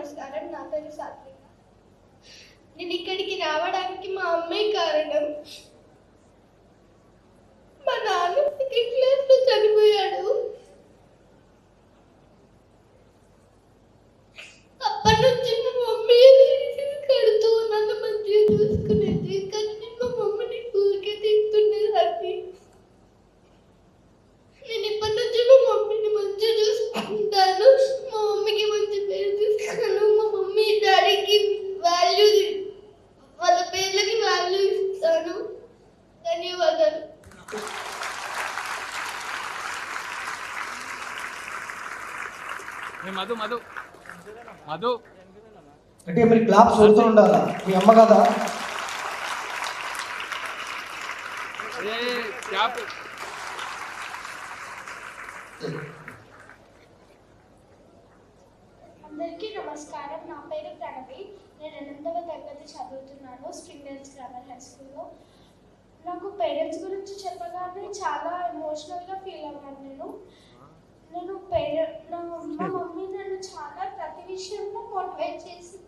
నమస్కారం. నా పేరు సాత్విక. నేను ఇక్కడికి రావడానికి మా అమ్మే కారణం. మా నాన్న సెకండ్ క్లాస్లో చనిపోయాడు. అప్పటి నుంచి మా మమ్మీ కడుతూ నన్ను మంచిగా చూసుకునేది. కానీ నేను మా మమ్మీని ఊరికే తింటునేదాన్ని. నేను ఇప్పటి నుంచి మా మమ్మీని మంచిగా చూసుకుంటాను. మా మమ్మీకి మంచి పేరు తీస్తాను. మా మమ్మీ డాడీకి వాల్యూ, వాళ్ళ పేర్లకి వాల్యూ ఇస్తాను. ధన్యవాదాలు. మధు మధు మధు అంటే మీరు క్లాప్స్ కొడుతూ ఉండాలా? మీ అమ్మ కదా? అందరికీ నమస్కారం. నా పేరు ప్రణవి. నేను 8వ తరగతి చదువుతున్నాను స్ప్రింగ్ డేల్స్ గ్రామర్ హై స్కూల్లో. నాకు పేరెంట్స్ గురించి చెప్పగానే చాలా ఎమోషనల్గా ఫీల్ అవ్వాను. మా మమ్మీ నన్ను చాలా ప్రతి విషయంలో మోటివేట్ చేసింది.